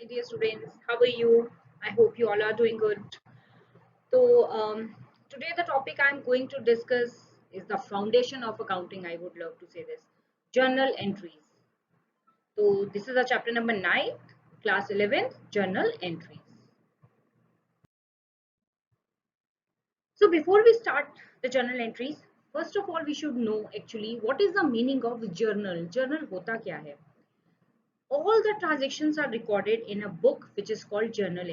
dear students. How are you? I hope you all are doing good. So, today the topic I'm going to discuss is the foundation of accounting. I would love to say this journal entries. So, this is a chapter number 9, class 11th, journal entries. So, before we start the journal entries, first of all, we should know actually what is the meaning of journal. Journal होता क्या है? All the transactions are recorded in a book which is called journal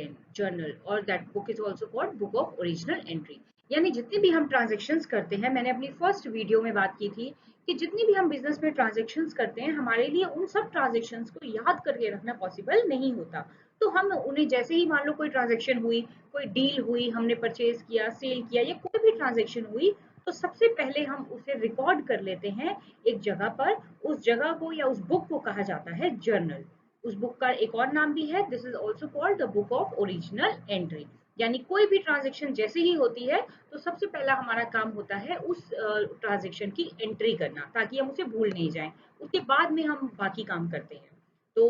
or that book is also called book of original entry. यानी जितनी भी हम transactions करते हैं, मैंने अपनी फर्स्ट वीडियो में बात की थी कि जितनी भी हम बिजनेस में ट्रांजेक्शन्स करते हैं, हमारे लिए उन सब ट्रांजेक्शन्स को याद करके रखना पॉसिबल नहीं होता। तो हम उन्हें जैसे ही मान लो कोई ट्रांजेक्शन हुई, कोई डील हुई, हमने परचेज किया, सेल किया या कोई भी ट्रांजेक्शन हुई, तो सबसे पहले हम उसे रिकॉर्ड कर लेते हैं एक जगह पर। उस जगह को या उस बुक को कहा जाता है जर्नल। उस बुक का एक और नाम भी है, this is also called the book of original entry. यानी कोई भी ट्रांजेक्शन जैसे ही होती है तो सबसे पहला हमारा काम होता है उस ट्रांजेक्शन की एंट्री करना, ताकि हम उसे भूल नहीं जाएं। उसके बाद में हम बाकी काम करते हैं। तो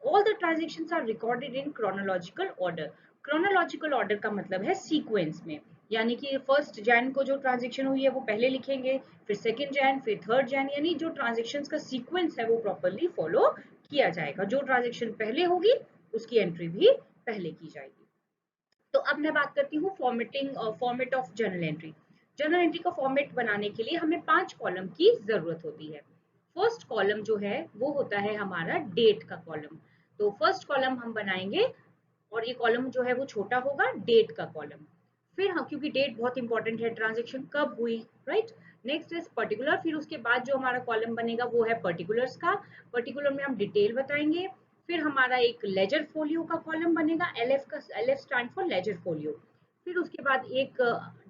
all the transactions are recorded in chronological order. Chronological order का मतलब है सीक्वेंस में, यानी कि 1 जैन को जो ट्रांजेक्शन हुई है वो पहले लिखेंगे, फिर 2 जैन, फिर 3 जैन, यानी जो ट्रांजेक्शंस का सीक्वेंस है वो प्रॉपर्ली फॉलो किया जाएगा। जो ट्रांजेक्शन पहले होगी उसकी एंट्री भी पहले की जाएगी। तो अब मैं बात करती हूँ format of journal entry. Journal entry का फॉर्मेट बनाने के लिए हमें 5 कॉलम की जरूरत होती है। फर्स्ट कॉलम जो है वो होता है हमारा डेट का कॉलम। तो फर्स्ट कॉलम हम बनाएंगे और ये कॉलम जो है वो छोटा होगा, डेट का कॉलम। फिर हम, क्योंकि डेट बहुत इंपॉर्टेंट है, ट्रांजेक्शन कब हुई, राइट। Next is particular. फिर उसके बाद जो हमारा कॉलम बनेगा वो है पर्टिकुलर्स का। पर्टिकुलर में हम डिटेल बताएंगे। फिर हमारा एक लेजर फोलियो का कॉलम बनेगा, LF stand for ledger folio. फिर उसके बाद एक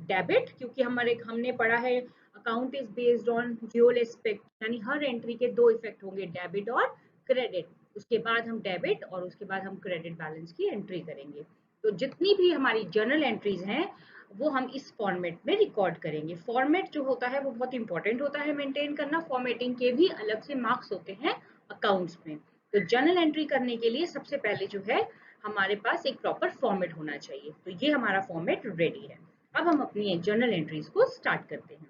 डेबिट, क्योंकि हमने पढ़ा है account is based on dual aspect, यानी हर एंट्री के 2 इफेक्ट होंगे, डेबिट और क्रेडिट। उसके बाद हम डेबिट और उसके बाद हम क्रेडिट बैलेंस की एंट्री करेंगे। तो जितनी भी हमारी जर्नल एंट्रीज हैं वो हम इस फॉर्मेट में रिकॉर्ड करेंगे। फॉर्मेट जो होता है वो बहुत इंपॉर्टेंट होता है मेंटेन करना। फॉर्मेटिंग के भी अलग से मार्क्स होते हैं अकाउंट्स में। तो जर्नल एंट्री करने के लिए सबसे पहले जो है हमारे पास एक प्रॉपर फॉर्मेट होना चाहिए। तो ये हमारा फॉर्मेट रेडी है। अब हम अपनी जर्नल एंट्रीज को स्टार्ट करते हैं।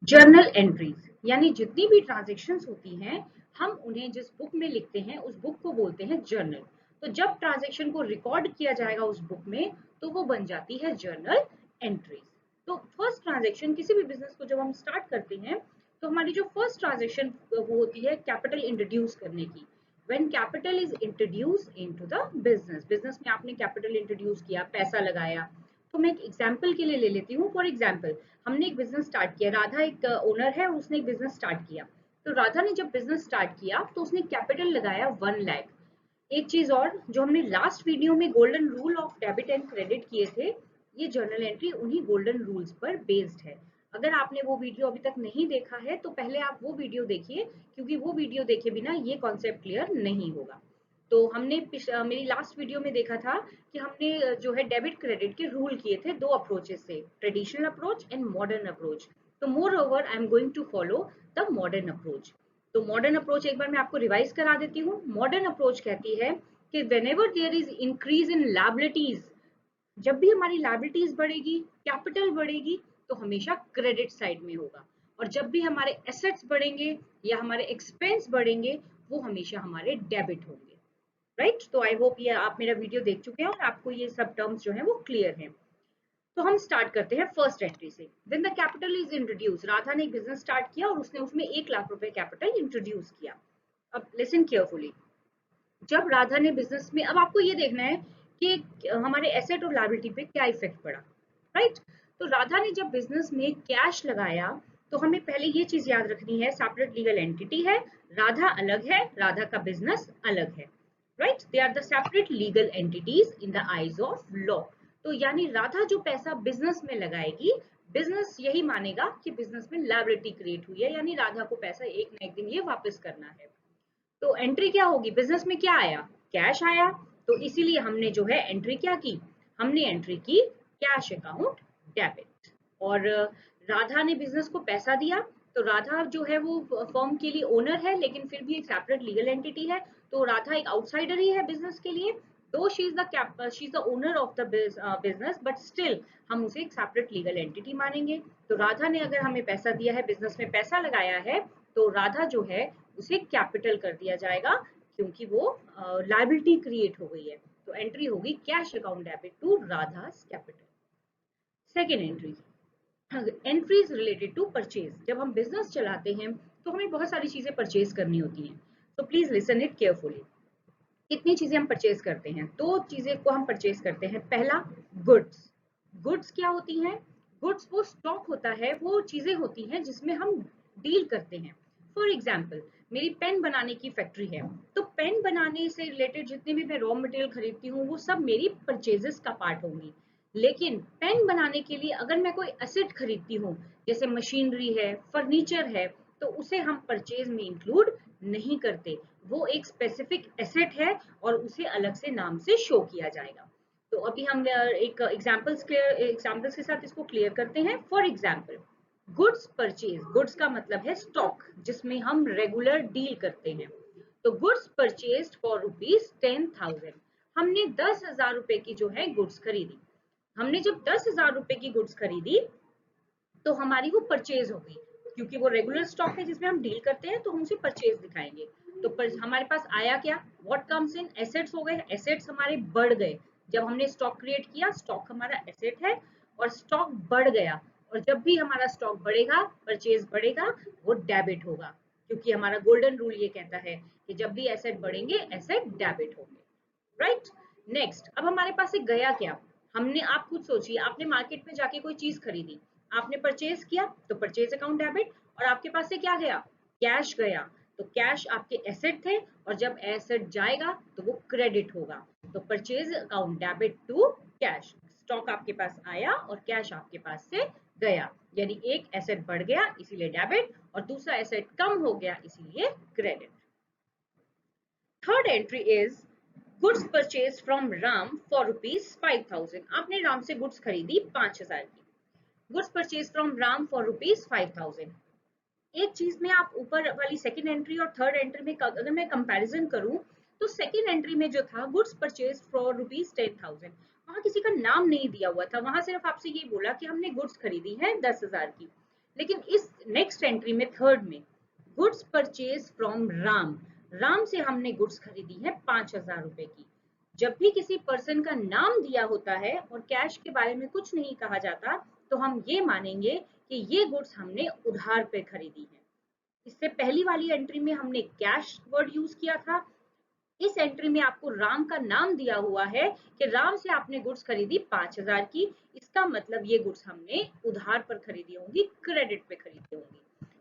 जर्नल एंट्रीज यानी जितनी भी ट्रांजेक्शन्स होती हैं, हम उन्हें जिस बुक में लिखते हैं उस बुक को बोलते हैं जर्नल। तो जब ट्रांजेक्शन को रिकॉर्ड किया जाएगा उस बुक में तो वो बन जाती है जर्नल एंट्रीज। तो फर्स्ट ट्रांजेक्शन, किसी भी बिजनेस को जब हम स्टार्ट करते हैं तो हमारी जो फर्स्ट ट्रांजेक्शन वो होती है कैपिटल इंट्रोड्यूस करने की। When capital is introduce into the business, business में आपने कैपिटल इंट्रोड्यूस किया, पैसा लगाया। तो मैं एक एग्जाम्पल के लिए ले लेती हूँ। फॉर एग्जाम्पल, हमने एक बिजनेस स्टार्ट किया, राधा एक ओनर है, उसने एक बिजनेस स्टार्ट किया। तो राधा ने जब बिजनेस स्टार्ट किया तो उसने कैपिटल लगाया 1 लाख। एक चीज और, जो हमने लास्ट वीडियो में golden rule of debit and credit किए थे, ये जर्नल एंट्री उन्हीं गोल्डन रूल्स पर बेस्ड है। अगर आपने वो वीडियो अभी तक नहीं देखा है तो पहले आप वो वीडियो देखिए, क्योंकि वो वीडियो देखे बिना ये कॉन्सेप्ट क्लियर नहीं होगा। तो हमने मेरी लास्ट वीडियो में देखा था कि हमने जो है डेबिट क्रेडिट के रूल किए थे 2 अप्रोचेस से, traditional approach and modern approach. तो moreover I am going to follow the modern approach. तो मॉडर्न अप्रोच एक बार मैं आपको रिवाइज करा देती हूँ। मॉडर्न अप्रोच कहती है कि whenever there is increase in liabilities, जब भी हमारी लायबिलिटीज बढ़ेगी, कैपिटल बढ़ेगी, तो हमेशा क्रेडिट साइड में होगा। और जब भी हमारे एसेट्स बढ़ेंगे या हमारे एक्सपेंस बढ़ेंगे, वो हमेशा हमारे डेबिट होंगे, राइट। तो आई होप ये आप मेरा वीडियो देख चुके हैं और आपको ये सब टर्म्स जो है वो क्लियर हैं। तो हम स्टार्ट करते हैं फर्स्ट एंट्री से। When the capital is introduce, Radha ने एक बिजनेस स्टार्ट किया और उसने उसमें 1 लाख रुपए कैपिटल इंट्रोड्यूस किया। अब लिसन केयरफुली, जब राधा ने बिजनेस में, अब आपको ये देखना है कि हमारे एसेट और लायबिलिटी पे क्या इफेक्ट पड़ा, राइट। तो राधा ने जब बिजनेस में कैश लगाया तो हमें पहले ये चीज याद रखनी है, सेपरेट लीगल एंटिटी है, राधा अलग है, राधा का बिजनेस अलग है, right. They are the separate legal entities in the eyes of law. तो यानी राधा जो पैसा बिजनेस में लगाएगी, बिजनेस यही मानेगा कि बिजनेस में लायबिलिटी क्रिएट हुई है, यानी राधा को पैसा एक ना एक दिन ये वापस करना है। तो एंट्री क्या होगी, बिजनेस में क्या आया, कैश आया। तो इसीलिए हमने जो है एंट्री क्या की, हमने एंट्री की कैश अकाउंट डेबिट। और राधा ने बिजनेस को पैसा दिया, तो राधा जो है वो फर्म के लिए ओनर है, लेकिन फिर भी एक सेपरेट लीगल एंटिटी है, तो राधा एक आउटसाइडर ही है बिजनेस के लिए, दो she is the owner of the business, but still हम उसे एक सेपरेट लीगल एंटिटी मानेंगे। तो राधा ने अगर हमें पैसा दिया है, बिजनेस में पैसा लगाया है, तो राधा जो है उसे कैपिटल कर दिया जाएगा, क्योंकि वो लायबिलिटी क्रिएट हो गई है। तो एंट्री होगी cash account debit to Radha's capital. Second entry, entries related to purchase. जब हम बिजनेस चलाते हैं तो हमें बहुत सारी चीजें परचेज करनी होती हैं, तो प्लीज लिसन इट केयरफुली। कितनी चीजें हम परचेज करते हैं? दो चीजें को हम परचेज करते हैं। पहला, गुड्स। गुड्स क्या होती हैं? गुड्स वो स्टॉक होता है, वो चीजें होती हैं जिसमें हम डील करते हैं। फॉर एग्जाम्पल, मेरी पेन बनाने की फैक्ट्री है, तो पेन बनाने से रिलेटेड जितने भी मैं रॉ मटेरियल खरीदती हूँ वो सब मेरी परचेजेस का पार्ट होंगी। लेकिन पेन बनाने के लिए अगर मैं कोई एसेट खरीदती हूँ, जैसे मशीनरी है, फर्नीचर है, तो उसे हम परचेज में इंक्लूड नहीं करते। वो एक स्पेसिफिक एसेट है और उसे अलग से नाम से शो किया जाएगा। तो अभी हम एक एग्जांपल्स के साथ इसको क्लियर करते हैं। For example, goods purchase, goods का मतलब है स्टॉक जिसमें हम रेगुलर डील करते हैं। तो गुड्स परचेज्ड फॉर ₹10,000, हमने 10,000 रुपए की जो है गुड्स खरीदी। हमने जब 10,000 रुपए की गुड्स खरीदी तो हमारी वो परचेज हो गई, क्योंकि वो रेगुलर स्टॉक है जिसमें हम डील करते हैं, तो हम उसे परचेज दिखाएंगे। तो हमारे पास आया क्या? What comes in? एसेट्स हो गए। एसेट्स हमारे बढ़ गए जब हमने स्टॉक क्रिएट किया। स्टॉक हमारा एसेट है और स्टॉक बढ़ गया, और जब भी हमारा स्टॉक बढ़ेगा, परचेज बढ़ेगा, वो डेबिट होगा, क्योंकि हमारा गोल्डन रूल ये कहता है कि जब भी एसेट बढ़ेंगे, एसेट डेबिट होंगे। राइट। नेक्स्ट, अब हमारे पास एक गया क्या? हमने, आप खुद सोचिए, आपने मार्केट में जाके कोई चीज खरीदी, आपने परचेज किया, तो परचेज अकाउंट डेबिट, और आपके पास से क्या गया? कैश गया। तो कैश आपके एसेट थे, और जब एसेट जाएगा तो वो क्रेडिट होगा। तो purchase account debit to cash. Stock आपके पास आया और कैश आपके पास से गया, यानी एक एसेट बढ़ गया इसीलिए डेबिट, और दूसरा एसेट कम हो गया इसीलिए credit. Third entry is goods purchase from Ram for ₹5,000। आपने राम से गुड्स खरीदी 5,000 की। Goods purchase from Ram for ₹5,000। एक चीज में आप ऊपर वाली सेकंड एंट्री और थर्ड एंट्री में अगर मैं कंपैरिजन करूं, तो सेकंड एंट्री में जो था गुड्स परचेज फॉर ₹10,000, वहां किसी का नाम नहीं दिया हुआ था, वहां सिर्फ आपसे ये बोला कि हमने गुड्स खरीदी है 10,000 की। लेकिन इस नेक्स्ट एंट्री में, थर्ड में, goods purchase from Ram, Ram से हमने गुड्स खरीदी है 5,000 रुपए की। जब भी किसी पर्सन का नाम दिया होता है और कैश के बारे में कुछ नहीं कहा जाता, तो हम ये मानेंगे कि ये गुड्स हमने उधार पे खरीदी है। इससे पहली वाली एंट्री में हमने कैश वर्ड यूज किया था, इस एंट्री में आपको राम का नाम दिया हुआ है कि राम से आपने गुड्स खरीदी 5,000 की। इसका मतलब ये गुड्स हमने उधार पर खरीदी होंगी, क्रेडिट पे खरीदी होंगी।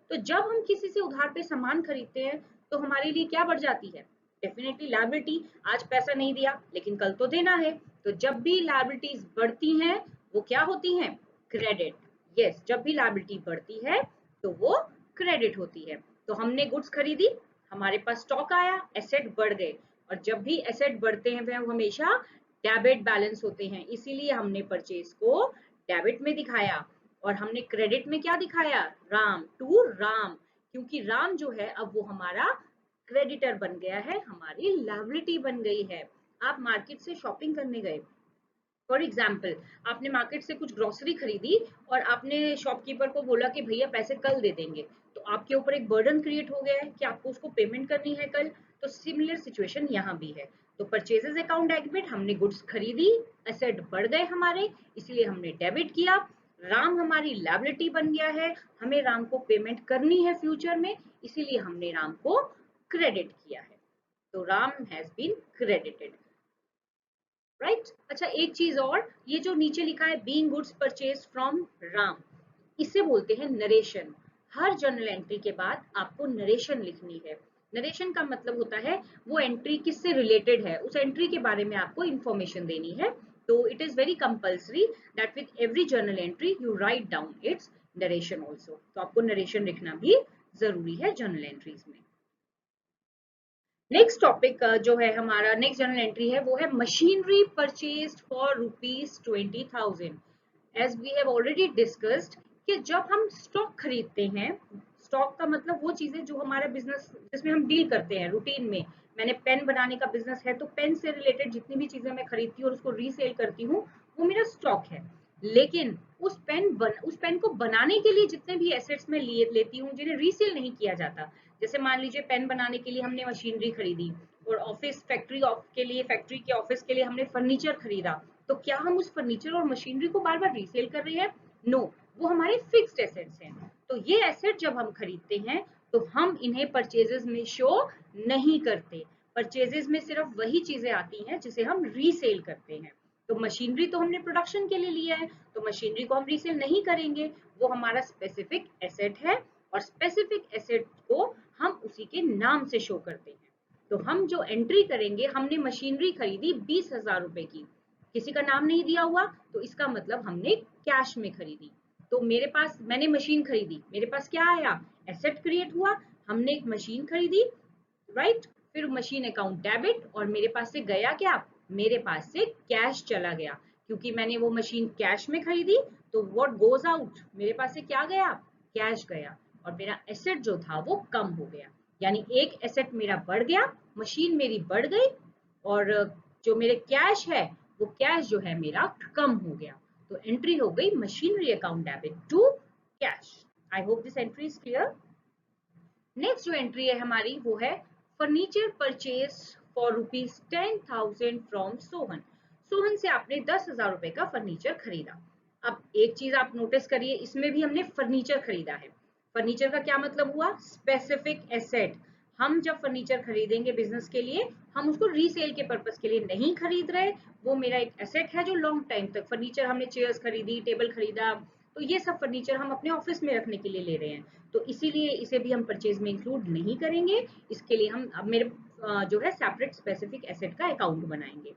तो जब हम किसी से उधार पे सामान खरीदते हैं तो हमारे लिए क्या बढ़ जाती है? Definitely liability. आज पैसा नहीं दिया लेकिन कल तो देना है। तो जब भी लायबिलिटीज बढ़ती हैं वो क्या होती हैं? क्रेडिट। यस, जब भी लायबिलिटी बढ़ती है तो वो क्रेडिट होती है। तो हमने गुड्स खरीदी, हमारे पास स्टॉक आया, एसेट बढ़ गए, और जब भी एसेट बढ़ते हैं वह हमेशा डेबिट बैलेंस होते हैं, इसीलिए हमने परचेज को डेबिट में दिखाया। और हमने क्रेडिट में क्या दिखाया? राम टू राम, क्योंकि राम जो है अब वो हमारा क्रेडिटर बन गया है, हमारी लायबिलिटी बन गई है। आप मार्केट से शॉपिंग करने गए, फॉर एग्जाम्पल आपने मार्केट से कुछ ग्रोसरी खरीदी और आपने शॉपकीपर को बोला कि भैया पैसे कल दे देंगे, तो आपके ऊपर एक बर्डन क्रिएट हो गया है कि आपको उसको पेमेंट करनी है कल। तो सिमिलर सिचुएशन यहाँ भी है। तो परचेजेस अकाउंट डेबिट, हमने गुड्स खरीदी, एसेट बढ़ गए हमारे, इसलिए हमने डेबिट किया। राम हमारी लायबिलिटी बन गया है, हमें राम को पेमेंट करनी है फ्यूचर में, इसीलिए हमने राम को क्रेडिट किया है। तो Ram has been credited. Right. अच्छा, एक चीज और, ये जो नीचे लिखा है being goods purchase from Ram, इसे बोलते हैं नरेशन। हर जर्नल एंट्री के बाद आपको नरेशन लिखनी है। नरेशन का मतलब होता है वो एंट्री किससे रिलेटेड है, उस एंट्री के बारे में आपको इंफॉर्मेशन देनी है। तो it is very compulsory that with every journal entry you write down its narration also. तो आपको नरेशन लिखना भी जरूरी है जर्नल एंट्रीज में। नेक्स्ट टॉपिक जो है हमारा, नेक्स्ट जर्नल एंट्री है वो है machinery purchased for ₹20,000। As we have already discussed कि जब हम स्टॉक खरीदते हैं, स्टॉक का मतलब वो चीजें जो हमारा बिजनेस जिसमें हम डील करते हैं रूटीन में, मैंने पेन बनाने का बिजनेस है तो पेन से रिलेटेड जितनी भी चीजें मैं खरीदती हूँ और उसको रीसेल करती हूँ वो मेरा स्टॉक है। लेकिन उस पेन को बनाने के लिए जितने भी एसेट्स मैं लेती हूँ जिन्हें रीसेल नहीं किया जाता, जैसे मान लीजिए पेन बनाने के लिए हमने मशीनरी खरीदी और ऑफिस फैक्ट्री के ऑफिस के लिए हमने फर्नीचर खरीदा, तो क्या हम उस फर्नीचर और मशीनरी को बार बार रीसेल कर रहे हैं? नो, वो हमारे फिक्स्ड एसेट्स हैं। तो ये एसेट जब हम खरीदते हैं तो हम इन्हें परचेजेस में शो नहीं करते। परचेजेस में सिर्फ वही चीजें आती हैं जिसे हम रीसेल करते हैं। तो मशीनरी तो हमने प्रोडक्शन के लिए लिया है तो मशीनरी को हम रीसेल नहीं करेंगे, वो हमारा स्पेसिफिक एसेट है और स्पेसिफिक एसेट को हम उसी के नाम से शो करते हैं। तो हम जो एंट्री करेंगे, हमने मशीनरी खरीदी 20,000 रुपए की, किसी का नाम नहीं दिया हुआ, तो इसका मतलब हमने कैश में खरीदी। तो मैंने मशीन खरीदी, मेरे पास क्या आया? एसेट क्रिएट हुआ, हमने एक मशीन खरीदी, राइट? फिर मशीन अकाउंट डेबिट और मेरे पास से गया क्या? मेरे पास से कैश चला गया, क्योंकि मैंने वो मशीन कैश में खरीदी। तो व्हाट गोज आउट, मेरे पास से क्या गया? कैश गया, और मेरा एसेट जो था वो कम हो गया। यानी एक एसेट मेरा बढ़ गया, मशीन मेरी बढ़ गई, और जो मेरे कैश है वो कैश जो है मेरा कम हो गया। तो एंट्री हो गई machinery account debit to cash. I hope this entry is clear. Next जो एंट्री है हमारी वो है furniture purchase for ₹10,000 from Sohan. Sohan से आपने 10,000 रुपए का फर्नीचर खरीदा। अब एक चीज आप नोटिस करिए, इसमें भी हमने फर्नीचर खरीदा है। फर्नीचर का क्या मतलब हुआ? Specific asset. हम जब फर्नीचर खरीदेंगे बिजनेस के लिए, हम उसको रीसेल के पर्पस के लिए नहीं खरीद रहे, वो मेरा एक एसेट है जो लॉन्ग टाइम तक, फर्नीचर हमने चेयर्स खरीदी, टेबल खरीदा, तो ये सब फर्नीचर हम अपने ऑफिस में रखने के लिए ले रहे हैं, तो इसीलिए इसे भी हम परचेज में इंक्लूड नहीं करेंगे। इसके लिए हम अब मेरे जो है सेपरेट स्पेसिफिक एसेट का अकाउंट बनाएंगे।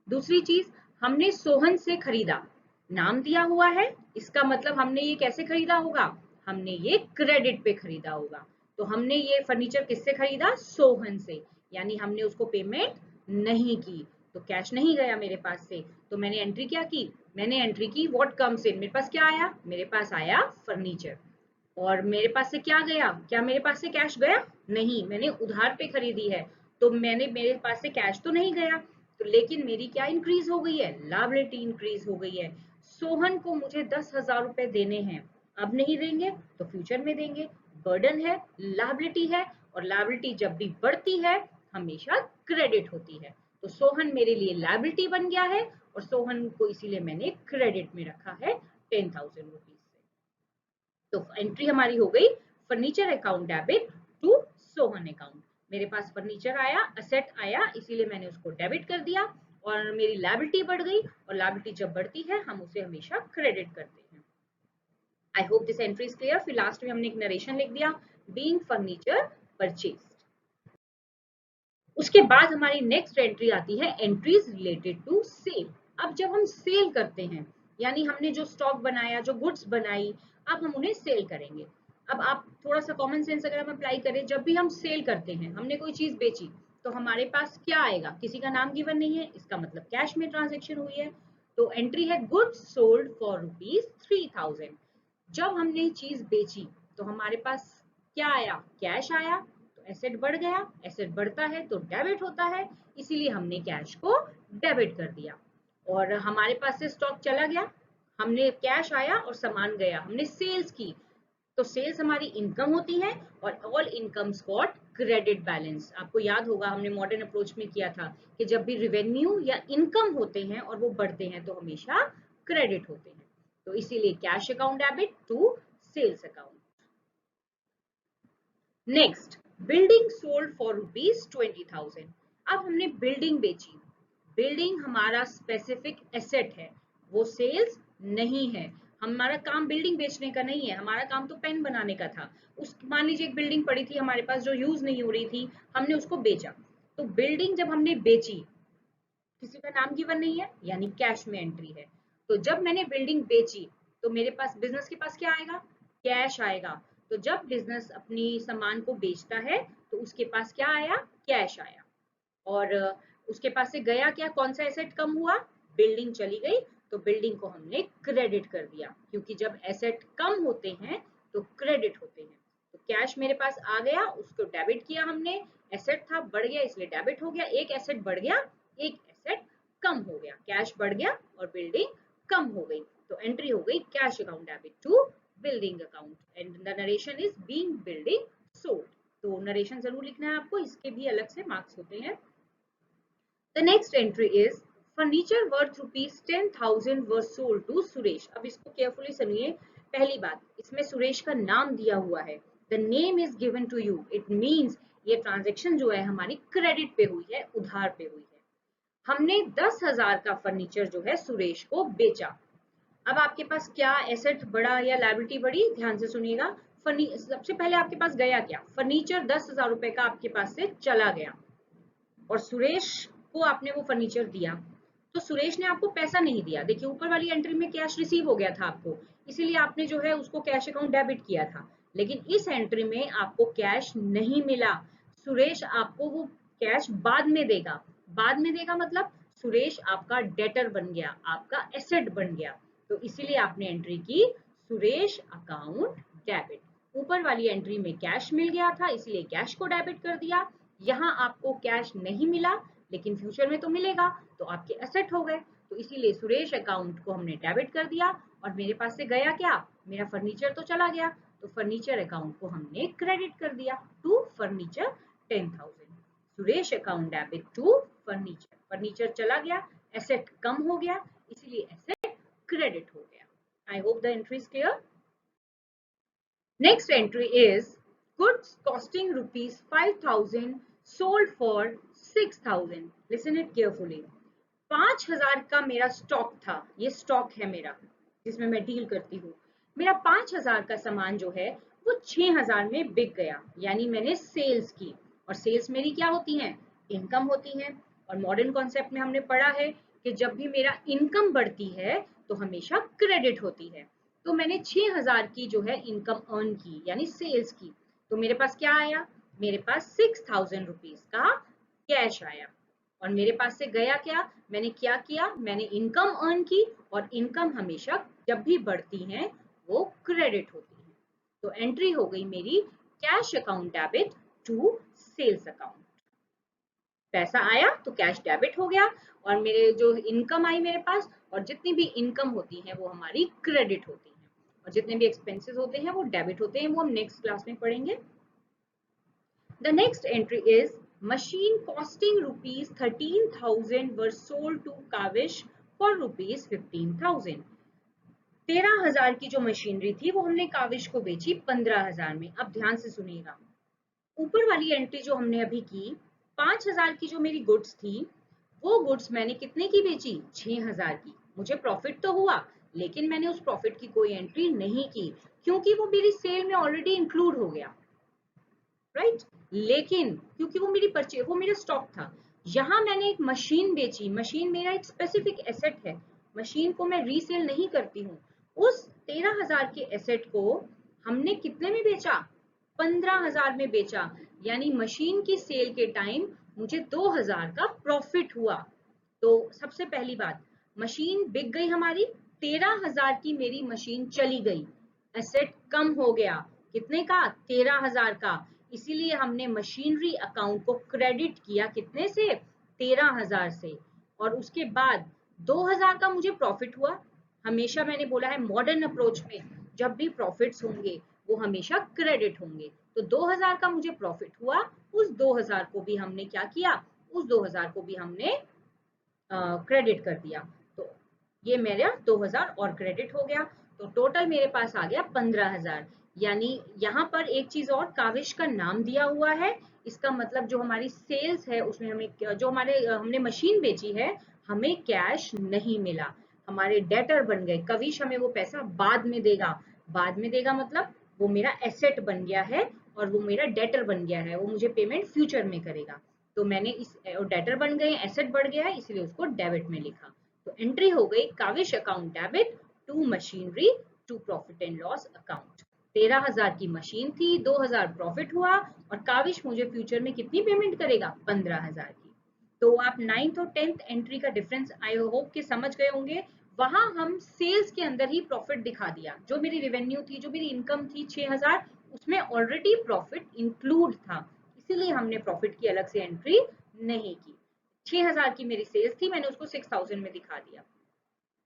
दूसरी चीज, हमने सोहन से खरीदा, नाम दिया हुआ है, इसका मतलब हमने ये कैसे खरीदा होगा? हमने ये क्रेडिट पे खरीदा होगा। तो हमने ये फर्नीचर किससे खरीदा? सोहन से, यानी हमने उसको पेमेंट नहीं की, तो कैश नहीं गया मेरे पास से। तो मैंने एंट्री क्या की? मैंने एंट्री की व्हाट कम्स इन, मेरे पास क्या आया? मेरे पास आया फर्नीचर। और मेरे पास से क्या गया? क्या मेरे पास से कैश गया? नहीं, मैंने उधार पे खरीदी है, तो मेरे पास से कैश तो नहीं गया। तो लेकिन मेरी क्या इंक्रीज हो गई है? लायबिलिटी इंक्रीज हो गई है। सोहन को मुझे 10,000 रुपए देने हैं, अब नहीं देंगे तो फ्यूचर में देंगे। बर्डन है, लायबिलिटी है, और लायबिलिटी जब भी बढ़ती है हमेशा क्रेडिट होती है। तो सोहन मेरे लिए लायबिलिटी बन गया है, और सोहन को इसीलिए मैंने क्रेडिट में रखा है 10,000 रुपीज से। तो एंट्री हमारी हो गई furniture account debit to Sohan account. मेरे पास फर्नीचर आया, असेट आया, इसीलिए मैंने उसको डेबिट कर दिया, और मेरी लायबिलिटी बढ़ गई, और लायबिलिटी जब बढ़ती है हम उसे हमेशा क्रेडिट करते हैं। आई hope this entry is clear. फिर लास्ट में हमने एक नरेशन लिख दिया, बीइंग फर्नीचर परचेज। उसके बाद हमारी नेक्स्ट एंट्री आती है एंट्रीज रिलेटेड टू सेल। अब जब हम सेल करते हैं, यानी हमने जो स्टॉक बनाया, जो गुड्स बनाई, अब हम उन्हें सेल करेंगे। अब आप थोड़ा सा कॉमन सेंस अगर हम अप्लाई करें, जब भी हम सेल करते हैं, हमने कोई चीज बेची, तो हमारे पास क्या आएगा? किसी का नाम गिवन नहीं है, इसका मतलब कैश में ट्रांजेक्शन हुई है। तो एंट्री है गुड्स सोल्ड फॉर ₹3,000। जब हमने चीज बेची तो हमारे पास क्या आया? कैश आया, तो एसेट बढ़ गया, एसेट बढ़ता है तो डेबिट होता है, इसीलिए हमने कैश को डेबिट कर दिया। और हमारे पास से स्टॉक चला गया, हमने कैश आया और सामान गया, हमने सेल्स की, तो सेल्स हमारी इनकम होती है, और all incomes got credit balance. आपको याद होगा हमने मॉडर्न अप्रोच में किया था कि जब भी रेवेन्यू या इनकम होते हैं और वो बढ़ते हैं तो हमेशा क्रेडिट होते हैं। तो इसीलिए cash account debit to sales account. Next, building sold for ₹20,000। अब हमने बिल्डिंग बेची, बिल्डिंग हमारा स्पेसिफिक एसेट है, वो सेल्स नहीं है। हमारा काम बिल्डिंग बेचने का नहीं है, हमारा काम तो पेन बनाने का था। उस मान लीजिए एक बिल्डिंग पड़ी थी हमारे पास जो यूज नहीं हो रही थी, हमने उसको बेचा। तो बिल्डिंग जब हमने बेची, किसी का नाम गिवन नहीं है, यानी कैश में एंट्री है। तो जब मैंने बिल्डिंग बेची तो मेरे पास, बिजनेस के पास क्या आएगा? कैश आएगा। तो जब बिजनेस अपनी सामान को बेचता है तो उसके पास क्या आया? कैश आया। और उसके पास से गया क्या? कौन सा एसेट कम हुआ? बिल्डिंग चली गई, तो बिल्डिंग को हमने क्रेडिट कर दिया, क्योंकि जब एसेट कम होते हैं तो क्रेडिट होते हैं। तो कैश मेरे पास आ गया, उसको डेबिट किया हमने, एसेट था बढ़ गया इसलिए डेबिट हो गया, एक एसेट बढ़ गया, एक एसेट कम हो गया, कैश बढ़ गया और बिल्डिंग कम हो गई, तो एंट्री हो गई cash account debit to building account and the narration is being building sold. तो नरेशन जरूर लिखना है आपको, इसके भी अलग से मार्क्स होते हैं। The next entry is furniture worth rupees 10,000 was sold to Suresh. अब इसको केयरफुली सुनिए। पहली बात, इसमें सुरेश का नाम दिया हुआ है, the name is given to you, it means ये ट्रांजेक्शन जो है हमारी क्रेडिट पे हुई है, उधार पे हुई है। हमने 10,000 का फर्नीचर जो है सुरेश को बेचा। अब आपके पास क्या एसेट बढ़ा या लायबिलिटी बढ़ी, ध्यान से सुनिएगा। सबसे पहले आपके पास गया क्या, फर्नीचर 10,000 रुपए का आपके पास से चला गया और सुरेश को आपने वो फर्नीचर दिया, तो सुरेश ने आपको पैसा नहीं दिया। देखिए ऊपर वाली एंट्री में कैश रिसीव हो गया था आपको, इसीलिए आपने जो है उसको कैश अकाउंट डेबिट किया था, लेकिन इस एंट्री में आपको कैश नहीं मिला। सुरेश आपको वो कैश बाद में देगा। बाद में देगा मतलब सुरेश आपका डेटर बन गया, आपका एसेट बन गया, तो इसीलिए आपने एंट्री की सुरेश अकाउंट डेबिट। ऊपर वाली एंट्री में कैश मिल गया था इसलिए कैश को डेबिट कर दिया, यहाँ आपको कैश नहीं मिला लेकिन फ्यूचर में तो मिलेगा, तो आपके एसेट हो गए, तो इसीलिए सुरेश अकाउंट को हमने डेबिट कर दिया। और मेरे पास से गया क्या, मेरा फर्नीचर तो चला गया, तो फर्नीचर अकाउंट को हमने क्रेडिट कर दिया to furniture 10,000। Suresh account debit to furniture, furniture चला गया, एसेट कम हो गया, इसीलिए एसेट क्रेडिट हो गया। I hope the entry is clear. Next entry is goods costing rupees 5,000 sold for 6,000. Listen it carefully. 5,000 का मेरा स्टॉक था, ये स्टॉक है मेरा जिसमें मैं डील करती हूँ। मेरा 5,000 का सामान जो है वो 6,000 में बिक गया, यानी मैंने सेल्स की, और सेल्स मेरी क्या होती हैं, इनकम होती है। और मॉडर्न कॉन्सेप्ट में हमने पढ़ा है कि जब भी मेरा इनकम बढ़ती है तो हमेशा क्रेडिट होती है। तो मैंने 6,000 की जो है इनकम अर्न की, यानी सेल्स की, तो मेरे पास क्या आया, मेरे पास 6,000 रुपीज का कैश आया। और मेरे पास से गया क्या, मैंने क्या किया, मैंने इनकम अर्न की, और इनकम हमेशा जब भी बढ़ती है वो क्रेडिट होती है, तो एंट्री हो गई मेरी cash account debit to sales account. पैसा आया तो कैश डेबिट हो गया, और मेरे जो इनकम आई मेरे पास, और जितनी भी इनकम होती है वो हमारी क्रेडिट होती है, और जितने भी एक्सपेंसेस होते हैं वो डेबिट होते हैं, वो हम नेक्स्ट क्लास में पढ़ेंगे। The next entry is machine costing rupees 13,000 were sold to Kavish for rupees 15,000। 13,000 की जो मशीनरी थी वो हमने काविश को बेची 15,000 में। अब ध्यान से सुनिएगा, ऊपर वाली एंट्री जो हमने अभी की, 5,000 की जो मेरी गुड्स थी, वो गुड्स मैंने कितने की बेची, 6,000 की। मुझे प्रॉफिट तो हुआ, लेकिन मैंने उस प्रॉफिट की कोई एंट्री नहीं की, क्योंकि वो मेरी सेल में ऑलरेडी इंक्लूड हो गया, राइट। लेकिन क्योंकि वो मेरी वो मेरा स्टॉक था, यहाँ मैंने एक मशीन बेची, मशीन मेरा एक स्पेसिफिक एसेट है, मशीन को मैं रीसेल नहीं करती हूँ। उस 13,000 के एसेट को हमने कितने में बेचा, 15,000 में बेचा, यानी मशीन की सेल के टाइम मुझे 2,000 का प्रॉफिट हुआ। तो सबसे पहली बात, मशीन बिक गई हमारी, 13,000 की मेरी मशीन चली गई, एसेट कम हो गया, कितने का, 13,000 का, इसीलिए हमने मशीनरी अकाउंट को क्रेडिट किया कितने से, 13,000 से। और उसके बाद 2,000 का मुझे प्रॉफिट हुआ। हमेशा मैंने बोला है मॉडर्न अप्रोच में जब भी प्रॉफिट्स होंगे वो हमेशा क्रेडिट होंगे, तो 2,000 का मुझे प्रॉफिट हुआ, उस 2,000 को भी हमने क्या किया, उस 2,000 को भी हमने क्रेडिट कर दिया, तो ये मेरा 2,000 और क्रेडिट हो गया, तो टोटल मेरे पास आ गया 15,000। यानी यहाँ पर एक चीज और, काविश का नाम दिया हुआ है, इसका मतलब जो हमारी सेल्स है उसमें हमें जो हमने मशीन बेची है हमें कैश नहीं मिला, हमारे डेटर बन गए, कविश हमें वो पैसा बाद में देगा। बाद में देगा मतलब वो मेरा एसेट बन गया है और वो मेरा डेटर बन गया है, वो मुझे पेमेंट फ्यूचर में करेगा, तो मैंने इस डेटर बन गए, एसेट बढ़ गया है, इसलिए उसको डेबिट में लिखा। तो एंट्री हो गई Kavish account debit to machinery to profit and loss account. 13,000 की मशीन थी, 2,000 प्रॉफिट हुआ, और काविश मुझे फ्यूचर में कितनी पेमेंट करेगा, 15,000 की। तो आप 9th और 10th एंट्री का डिफरेंस आई होप कि समझ गए होंगे। वहां हम सेल्स के अंदर ही प्रॉफिट दिखा दिया, जो मेरी रेवेन्यू थी, जो मेरी इनकम थी 6,000, उसमें ऑलरेडी प्रॉफिट इंक्लूड था, इसीलिए हमने प्रॉफिट की अलग से एंट्री नहीं की। 6000 की मेरी सेल्स थी, मैंने उसको 6000 में दिखा दिया।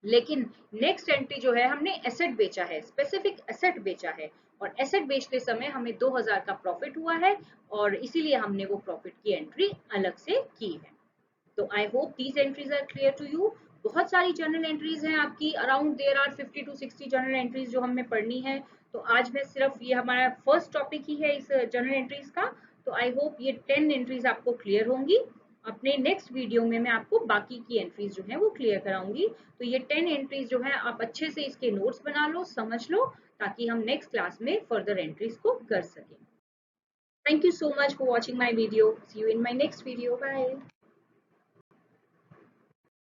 लेकिन नेक्स्ट एंट्री जो है, हमने एसेट बेचा है, स्पेसिफिक एसेट बेचा है, और एसेट बेचते समय हमें 2000 का प्रॉफिट हुआ है, और इसीलिए हमने वो प्रॉफिट की एंट्री अलग से की है। तो I hope these entries are clear to you. बहुत सारी जर्नल एंट्रीज हैं आपकी, around there are 50 to 60 journal entries जो हमें पढ़नी है। तो आज मैं सिर्फ, ये हमारा फर्स्ट टॉपिक ही है इस जर्नल एंट्रीज का। तो आई होप ये 10 एंट्रीज आपको क्लियर होंगी। अपने नेक्स्ट वीडियो में मैं आपको बाकी की एंट्रीज जो है वो क्लियर कराऊंगी। तो ये 10 एंट्रीज जो है आप अच्छे से इसके नोट्स बना लो, समझ लो, ताकि हम नेक्स्ट क्लास में फर्दर एंट्रीज को कर सकें। Thank you so much for watching my video. See you in my next video. Bye.